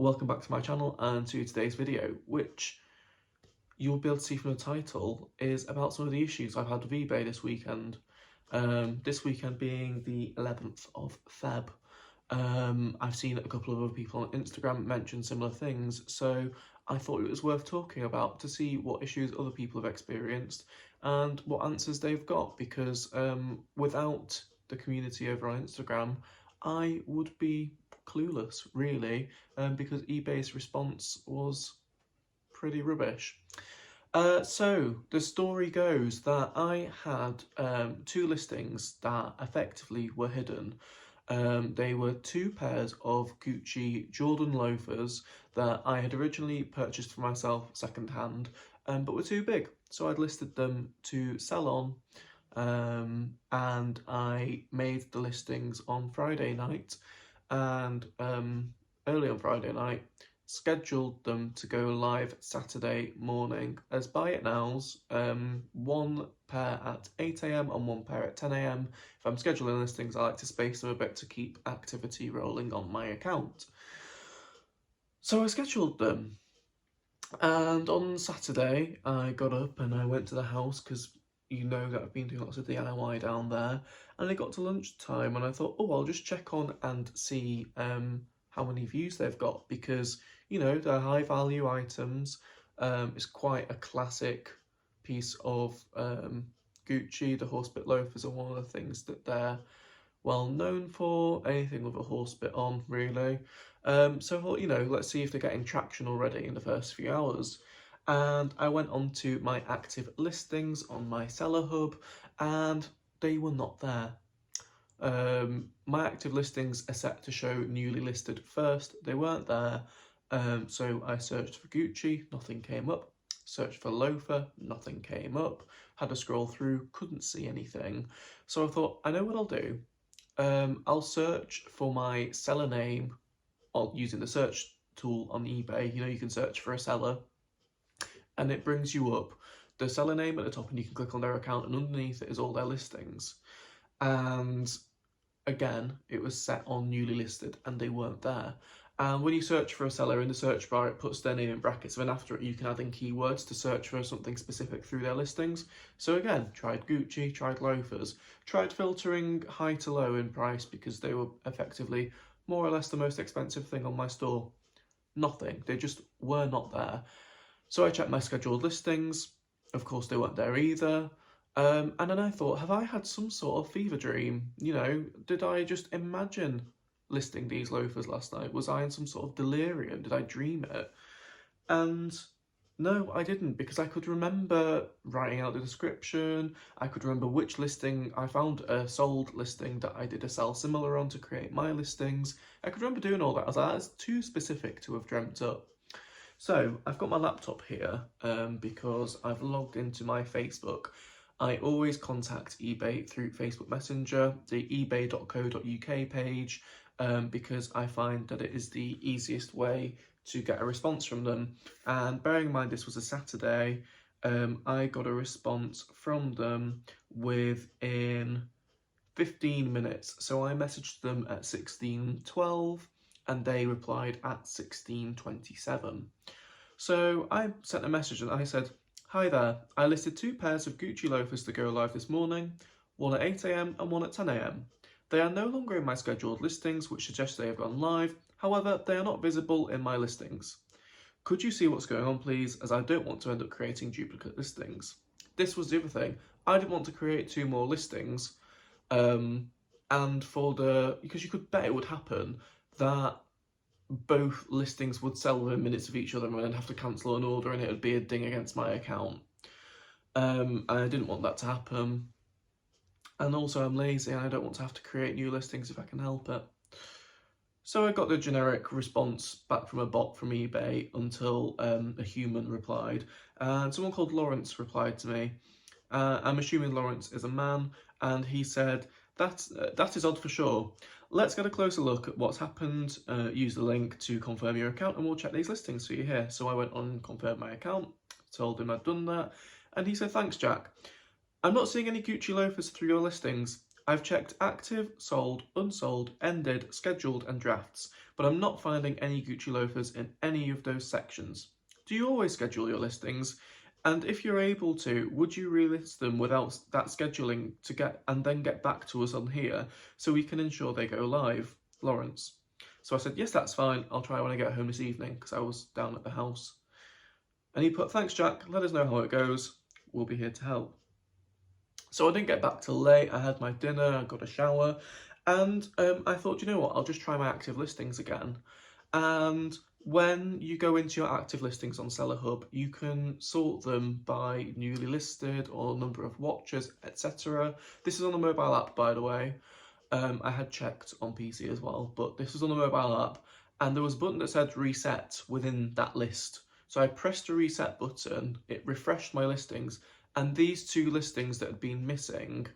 welcome back to my channel and to today's video, which you'll be able to see from the title is about some of the issues I've had with eBay this weekend. This weekend being the 11th of Feb. I've seen a couple of other people on Instagram mention similar things, so I thought it was worth talking about to see what issues other people have experienced and what answers they've got, because without the community over on Instagram, I would be clueless, really, because eBay's response was pretty rubbish. So the story goes that I had two listings that effectively were hidden. They were two pairs of Gucci Jordan loafers that I had originally purchased for myself secondhand, but were too big. So I'd listed them to sell on, and I made the listings on Friday night, and early on Friday night, scheduled them to go live Saturday morning as buy it nows, one pair at 8 AM and one pair at 10 AM. If I'm scheduling listings, I like to space them a bit to keep activity rolling on my account. So I scheduled them, and on Saturday I got up and I went to the house because you know that I've been doing lots of DIY down there, and it got to lunchtime and I thought, oh, I'll just check on and see how many views they've got, because you know they're high value items. It's quite a classic piece of Gucci. The horse bit loafers are one of the things that they're well known for, anything with a horse bit on, really. So I thought, you know, let's see if they're getting traction already in the first few hours. And I went on to my active listings on my seller hub, and they were not there. My active listings are set to show newly listed first. They weren't there. So I searched for Gucci, nothing came up. Searched for loafer, nothing came up. Had to scroll through, couldn't see anything. So I thought, I know what I'll do. I'll search for my seller name using the search tool on eBay. You know, you can search for a seller and it brings you up the seller name at the top, and you can click on their account, and underneath it is all their listings. And again, it was set on newly listed and they weren't there. And when you search for a seller in the search bar, it puts their name in brackets, and after it you can add in keywords to search for something specific through their listings. So again, tried Gucci, tried loafers, tried filtering high to low in price because they were effectively more or less the most expensive thing on my store. Nothing, they just were not there. So I checked my scheduled listings, of course they weren't there either. And then I thought, have I had some sort of fever dream? You know, did I just imagine listing these loafers last night? Was I in some sort of delirium? Did I dream it? And no, I didn't, because I could remember writing out the description. I could remember which listing. I found a sold listing that I did a sell similar on to create my listings. I could remember doing all that. I was like, that's too specific to have dreamt up. So I've got my laptop here because I've logged into my Facebook. I always contact eBay through Facebook Messenger, the ebay.co.uk page, because I find that it is the easiest way to get a response from them. And bearing in mind this was a Saturday, I got a response from them within 15 minutes. So I messaged them at 16:12 and they replied at 16:27. So I sent a message and I said, hi there, I listed two pairs of Gucci loafers to go live this morning, one at 8 AM and one at 10 AM. They are no longer in my scheduled listings, which suggests they have gone live. However, they are not visible in my listings. Could you see what's going on, please, as I don't want to end up creating duplicate listings. This was the other thing. I didn't want to create two more listings, and because you could bet it would happen that both listings would sell within minutes of each other and I'd have to cancel an order and it would be a ding against my account. And I didn't want that to happen. And also I'm lazy and I don't want to have to create new listings if I can help it. So I got the generic response back from a bot from eBay until a human replied. And someone called Lawrence replied to me. I'm assuming Lawrence is a man, and he said, that is odd for sure. Let's get a closer look at what's happened. Use the link to confirm your account and we'll check these listings for you here. So I went on and confirmed my account, told him I'd done that, and he said, thanks Jack. I'm not seeing any Gucci loafers through your listings. I've checked active, sold, unsold, ended, scheduled and drafts, but I'm not finding any Gucci loafers in any of those sections. Do you always schedule your listings? And if you're able to, would you relist them without that scheduling to get back to us on here so we can ensure they go live? Lawrence. So I said, yes, that's fine. I'll try when I get home this evening because I was down at the house. And he put, thanks, Jack. Let us know how it goes. We'll be here to help. So I didn't get back till late. I had my dinner, I got a shower, and I thought, you know what, I'll just try my active listings again. And when you go into your active listings on Seller Hub, you can sort them by newly listed or number of watches, etc. This is on the mobile app, by the way. I had checked on PC as well, but this was on the mobile app, and there was a button that said reset within that list. So I pressed the reset button, it refreshed my listings, and these two listings that had been missing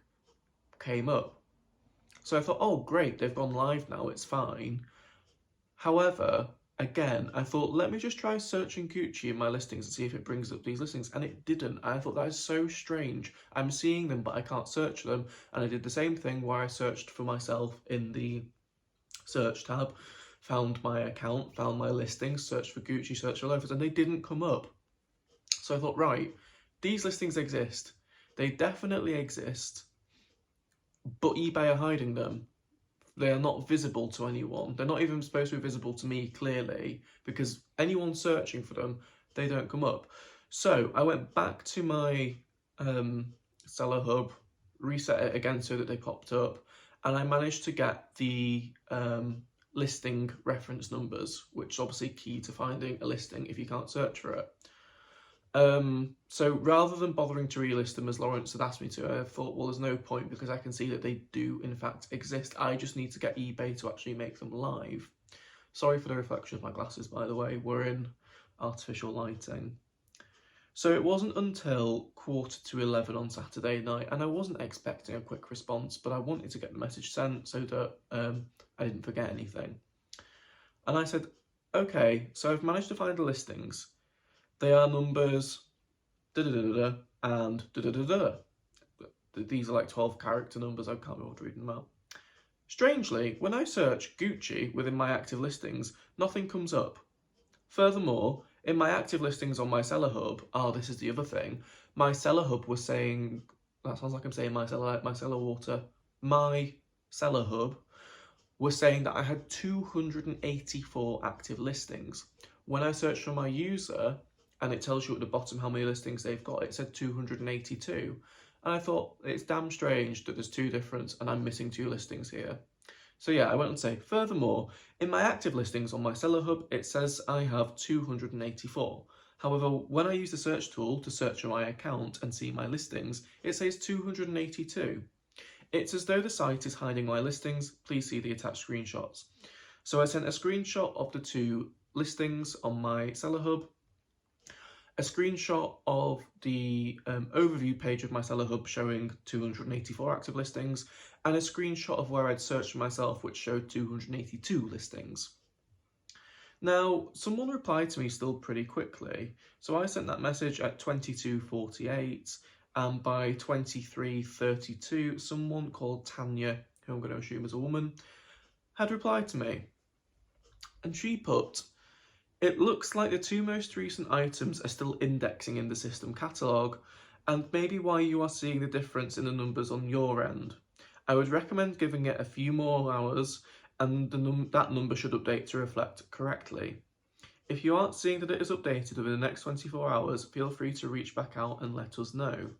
came up. So I thought, oh great, they've gone live now, it's fine. However, again, I thought, let me just try searching Gucci in my listings and see if it brings up these listings, and it didn't. I thought, that is so strange. I'm seeing them, but I can't search them. And I did the same thing where I searched for myself in the search tab, found my account, found my listings, searched for Gucci, searched for loafers, and they didn't come up. So I thought, right, these listings exist. They definitely exist, but eBay are hiding them. They are not visible to anyone. They're not even supposed to be visible to me clearly, because anyone searching for them, they don't come up. So I went back to my Seller Hub, reset it again so that they popped up, and I managed to get the listing reference numbers, which is obviously key to finding a listing if you can't search for it. So rather than bothering to relist them as Lawrence had asked me to, I thought, well, there's no point because I can see that they do in fact exist. I just need to get eBay to actually make them live. Sorry for the reflection of my glasses, by the way. We're in artificial lighting. So it wasn't until 11:15 on Saturday night, and I wasn't expecting a quick response, but I wanted to get the message sent so that I didn't forget anything. And I said, okay, so I've managed to find the listings. They are numbers da-da-da-da and da-da-da-da. These are like 12-character numbers. I can't remember reading them out. Strangely, when I search Gucci within my active listings, nothing comes up. Furthermore, in my active listings on my Seller Hub, this is the other thing, my Seller Hub was saying, that sounds like I'm saying my Seller Water, my Seller Hub was saying that I had 284 active listings. When I searched for my user, and it tells you at the bottom how many listings they've got, it said 282. And I thought, it's damn strange that there's two different and I'm missing two listings here. So yeah, I went on to say, furthermore, in my active listings on my Seller Hub, it says I have 284. However, when I use the search tool to search for my account and see my listings, it says 282. It's as though the site is hiding my listings. Please see the attached screenshots. So I sent a screenshot of the two listings on my Seller Hub, a screenshot of the overview page of my Seller Hub showing 284 active listings, and a screenshot of where I'd searched for myself, which showed 282 listings. Now, someone replied to me still pretty quickly, so I sent that message at 22:48, and by 23:32, someone called Tanya, who I'm going to assume is a woman, had replied to me. And she put, it looks like the two most recent items are still indexing in the system catalogue, and maybe why you are seeing the difference in the numbers on your end. I would recommend giving it a few more hours, and that number should update to reflect correctly. If you aren't seeing that it is updated within the next 24 hours, feel free to reach back out and let us know.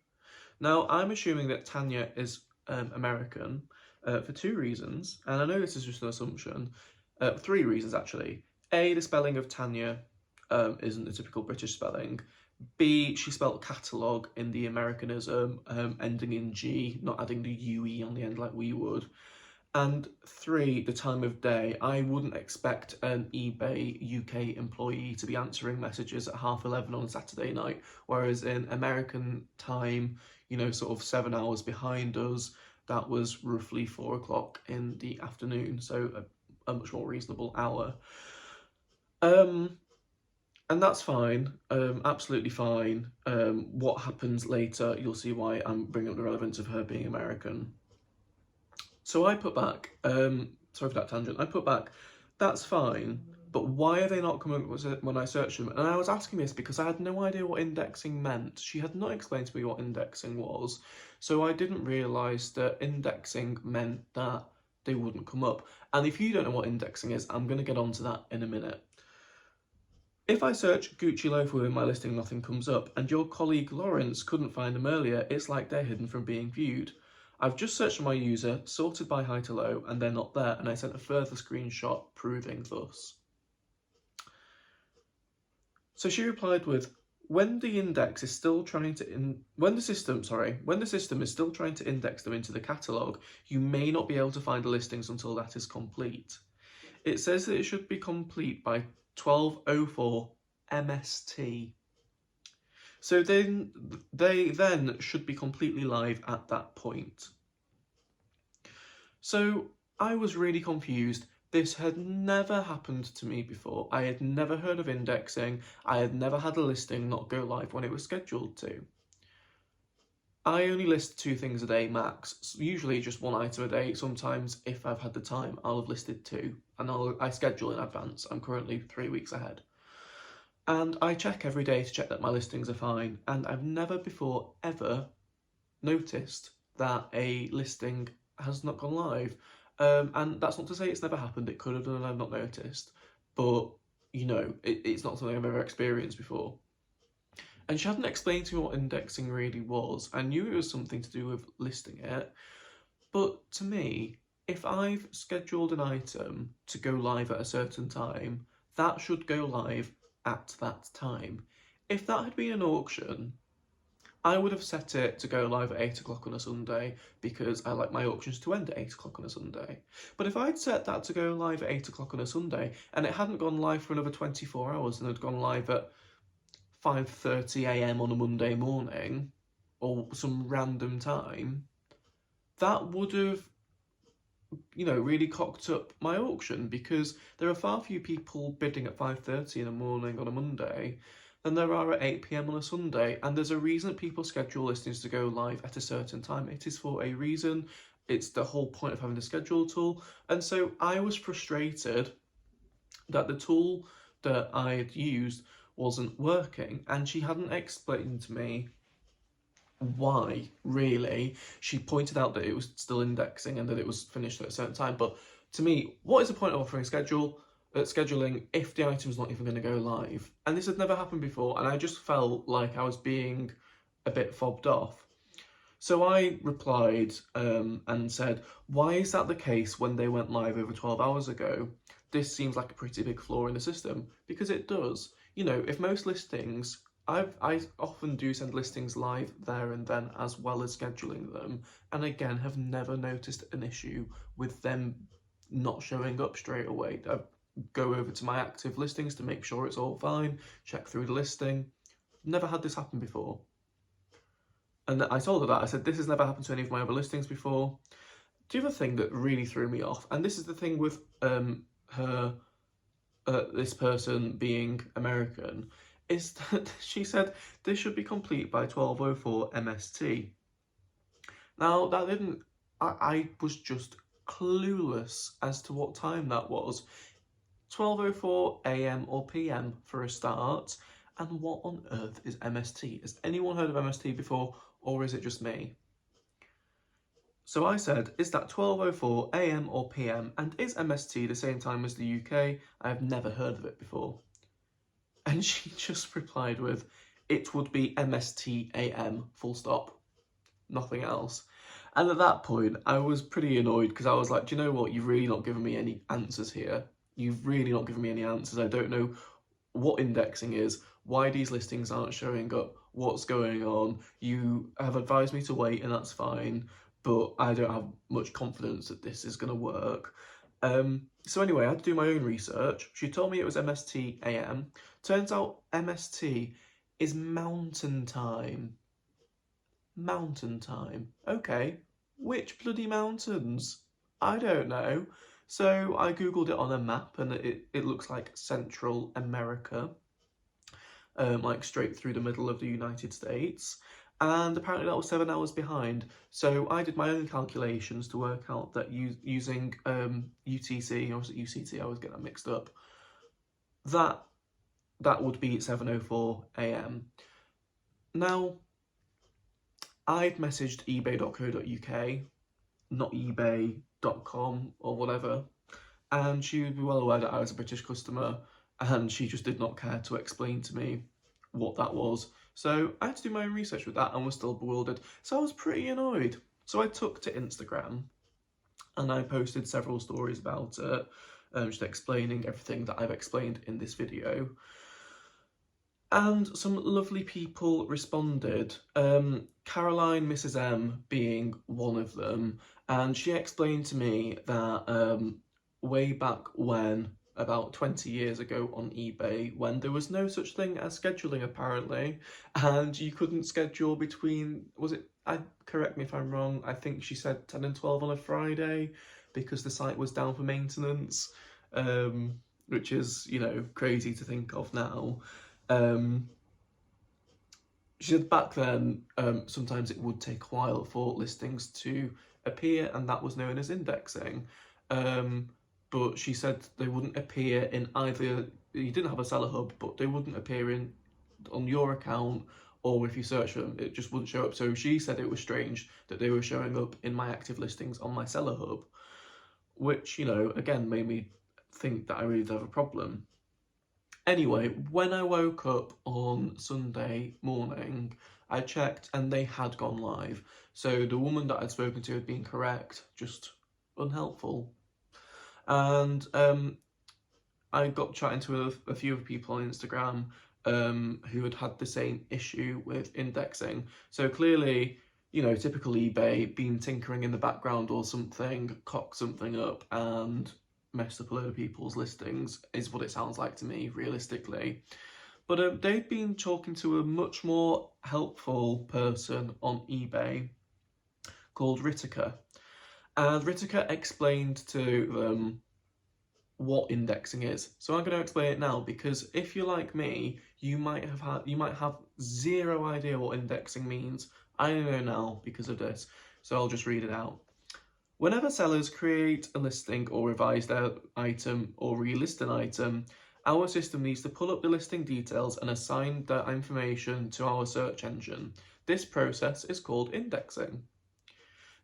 Now, I'm assuming that Tanya is American for two reasons, and I know this is just an assumption, 3 reasons actually. A, the spelling of Tanya isn't the typical British spelling. B, she spelled catalogue in the Americanism, ending in G, not adding the UE on the end like we would. And 3, the time of day. I wouldn't expect an eBay UK employee to be answering messages at 11:30 on a Saturday night, whereas in American time, you know, sort of 7 hours behind us, that was roughly 4 o'clock in the afternoon, so a much more reasonable hour. And that's fine, absolutely fine. What happens later, you'll see why I'm bringing up the relevance of her being American. So I put back, sorry for that tangent, I put back, that's fine, but why are they not coming up when I searched them? And I was asking this because I had no idea what indexing meant. She had not explained to me what indexing was, so I didn't realise that indexing meant that they wouldn't come up. And if you don't know what indexing is, I'm going to get onto that in a minute. If I search Gucci loafer within my listing, nothing comes up, and your colleague Lawrence couldn't find them earlier, it's like they're hidden from being viewed. I've just searched for my user, sorted by high to low, and they're not there, and I sent a further screenshot proving thus. So she replied with, when the system is still trying to index them into the catalogue, you may not be able to find the listings until that is complete. It says that it should be complete by 12:04 MST. So then they should be completely live at that point. So I was really confused. This had never happened to me before. I had never heard of indexing. I had never had a listing not go live when it was scheduled to. I only list 2 things a day max, usually just 1 item a day. Sometimes, if I've had the time, I'll have listed 2, and I schedule in advance. I'm currently 3 weeks ahead. And I check every day to check that my listings are fine, and I've never before ever noticed that a listing has not gone live. And that's not to say it's never happened. It could have done and I've not noticed, but you know, it's not something I've ever experienced before. And she hadn't explained to me what indexing really was. I knew it was something to do with listing it, but to me, if I've scheduled an item to go live at a certain time, that should go live at that time. If that had been an auction, I would have set it to go live at 8 o'clock on a Sunday because I like my auctions to end at 8 o'clock on a Sunday. But if I'd set that to go live at 8 o'clock on a Sunday and it hadn't gone live for another 24 hours and had gone live at 5:30 a.m. on a Monday morning or some random time, that would have, really cocked up my auction because there are far fewer people bidding at 5:30 in the morning on a Monday than there are at 8 p.m. on a Sunday, and there's a reason people schedule listings to go live at a certain time. It is for a reason. It's the whole point of having a schedule tool. And so I was frustrated that the tool that I had used wasn't working, and she hadn't explained to me why, really. She pointed out that it was still indexing and that it was finished at a certain time, but to me, what is the point of offering scheduling if the item's not even going to go live? And this had never happened before, and I just felt like I was being a bit fobbed off. So I replied and said, why is that the case when they went live over 12 hours ago? This seems like a pretty big flaw in the system, because it does. If most listings, I often do send listings live there and then as well as scheduling them, and again have never noticed an issue with them not showing up straight away. I go over to my active listings to make sure it's all fine, check through the listing. Never had this happen before. And I told her that. I said, this has never happened to any of my other listings before. The other thing that really threw me off, and this is the thing with this person being American, is that she said this should be complete by 12:04 MST. Now, that didn't... I was just clueless as to what time that was. 12:04 AM or PM for a start. And what on earth is MST? Has anyone heard of MST before, or is it just me? So I said, is that 12:04 AM or PM, and is MST the same time as the UK? I have never heard of it before. And she just replied with, it would be MST AM, full stop. Nothing else. And at that point, I was pretty annoyed because I was like, do you know what? You've really not given me any answers here. You've really not given me any answers. I don't know what indexing is, why these listings aren't showing up, what's going on. You have advised me to wait, and that's fine, but I don't have much confidence that this is going to work. So anyway, I had to do my own research. She told me it was MST AM. Turns out MST is mountain time. Mountain time. Okay, which bloody mountains? I don't know. So I googled it on a map, and it looks like Central America, like straight through the middle of the United States. and apparently that was 7 hours behind. So I did my own calculations to work out that using UTC, or was it UCT? I always get that mixed up. That would be 7:04 a.m. Now, I'd messaged ebay.co.uk, not ebay.com or whatever, and she would be well aware that I was a British customer, and she just did not care to explain to me what that was. So I had to do my own research with that and was still bewildered. So I was pretty annoyed. So I took to Instagram and I posted several stories about it, just explaining everything that I've explained in this video. And some lovely people responded, Caroline Mrs. M being one of them, and she explained to me that way back when, about 20 years ago on eBay, when there was no such thing as scheduling apparently, and you couldn't schedule between, correct me if I'm wrong, I think she said 10 and 12 on a Friday, because the site was down for maintenance, which is, crazy to think of now. She said back then, sometimes it would take a while for listings to appear, and that was known as indexing. But she said they wouldn't appear in either, you didn't have a seller hub, but they wouldn't appear on your account, or if you search for them, it just wouldn't show up. So she said it was strange that they were showing up in my active listings on my seller hub, which, again, made me think that I really did have a problem. Anyway, when I woke up on Sunday morning, I checked and they had gone live. So the woman that I'd spoken to had been correct, just unhelpful. And I got chatting to a few of people on Instagram who had the same issue with indexing. So clearly, typical eBay, been tinkering in the background or something, cocked something up and messed up a load of people's listings, is what it sounds like to me, realistically. But they'd been talking to a much more helpful person on eBay called Reseller. And Reseller explained to them what indexing is. So I'm going to explain it now, because if you're like me, you might have zero idea what indexing means. I know now because of this, so I'll just read it out. Whenever sellers create a listing or revise their item or relist an item, our system needs to pull up the listing details and assign that information to our search engine. This process is called indexing.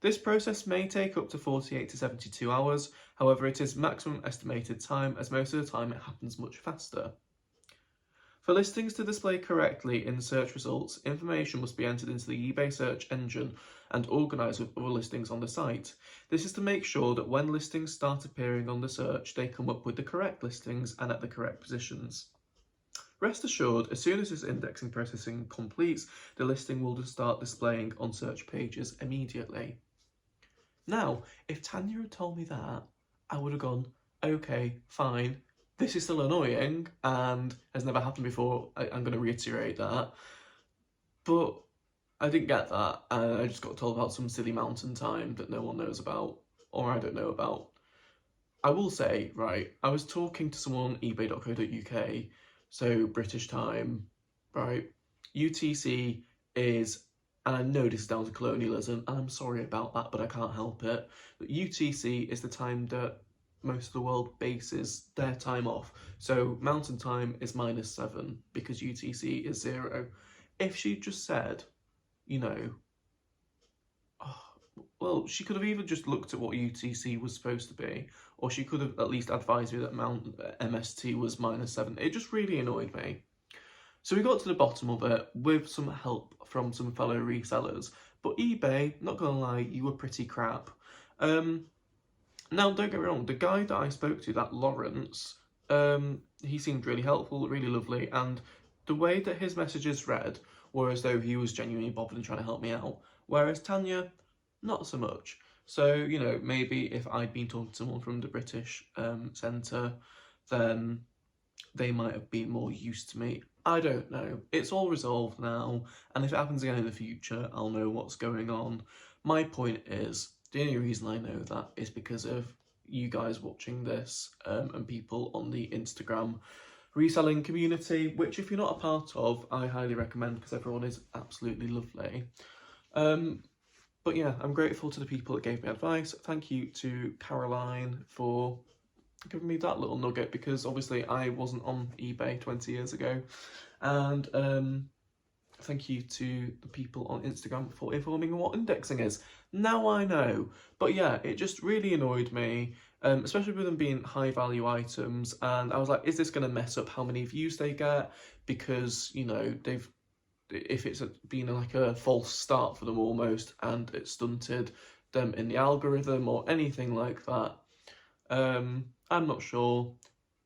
This process may take up to 48 to 72 hours, however it is maximum estimated time, as most of the time it happens much faster. For listings to display correctly in search results, information must be entered into the eBay search engine and organised with other listings on the site. This is to make sure that when listings start appearing on the search, they come up with the correct listings and at the correct positions. Rest assured, as soon as this indexing processing completes, the listing will start displaying on search pages immediately. Now, if Tanya had told me that, I would have gone, okay, fine. This is still annoying and has never happened before. I'm going to reiterate that. But I didn't get that. I just got told about some silly mountain time that no one knows about, or I don't know about. I will say, right, I was talking to someone on ebay.co.uk, so British time, right? UTC is, and I know this is down to colonialism, and I'm sorry about that, but I can't help it. But UTC is the time that most of the world bases their time off. So mountain time is -7 because UTC is 0. If she just said, well, she could have either just looked at what UTC was supposed to be, or she could have at least advised me that MST was -7. It just really annoyed me. So we got to the bottom of it with some help from some fellow resellers. But eBay, not gonna lie, you were pretty crap. Now, don't get me wrong, the guy that I spoke to, that Lawrence, he seemed really helpful, really lovely, and the way that his messages read were as though he was genuinely bothered and trying to help me out, whereas Tanya, not so much. So, maybe if I'd been talking to someone from the British centre, then they might have been more used to me. I don't know. It's all resolved now, and if it happens again in the future, I'll know what's going on. My point is, the only reason I know that is because of you guys watching this and people on the Instagram reselling community, which if you're not a part of, I highly recommend because everyone is absolutely lovely. But yeah, I'm grateful to the people that gave me advice. Thank you to Caroline for giving me that little nugget, because obviously I wasn't on eBay 20 years ago. And thank you to the people on Instagram for informing me what indexing is. Now I know. But yeah, it just really annoyed me, especially with them being high value items. And I was like, is this going to mess up how many views they get? Because, you know, if it's been like a false start for them almost, and it stunted them in the algorithm or anything like that. I'm not sure.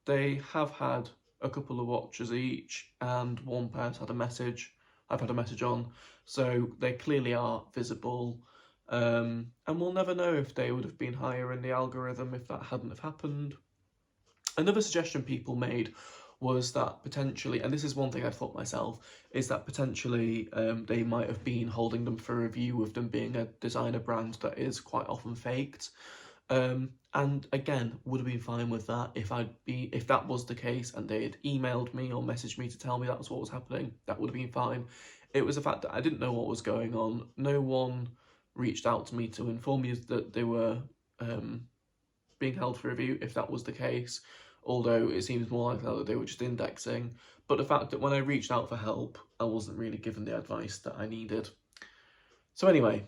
They have had a couple of watches each, and one person had a message. I've had a message on, so they clearly are visible. And we'll never know if they would have been higher in the algorithm if that hadn't have happened. Another suggestion people made was that potentially, and this is one thing I thought myself, is that potentially they might have been holding them for review with them being a designer brand that is quite often faked. And again, would have been fine with that if that was the case and they had emailed me or messaged me to tell me that was what was happening. That would have been fine. It was the fact that I didn't know what was going on. No one reached out to me to inform me that they were being held for review if that was the case, although it seems more likely that they were just indexing. But the fact that when I reached out for help, I wasn't really given the advice that I needed. So anyway,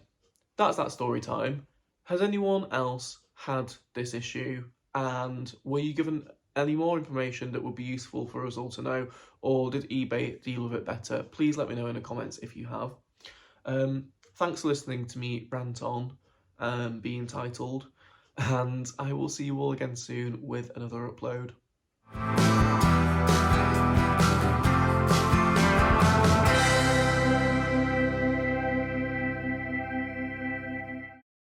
that's that story time. Has anyone else had this issue, and were you given any more information that would be useful for us all to know, or did eBay deal with it better? Please let me know in the comments if you have. Thanks for listening to me rant on, be entitled, and I will see you all again soon with another upload.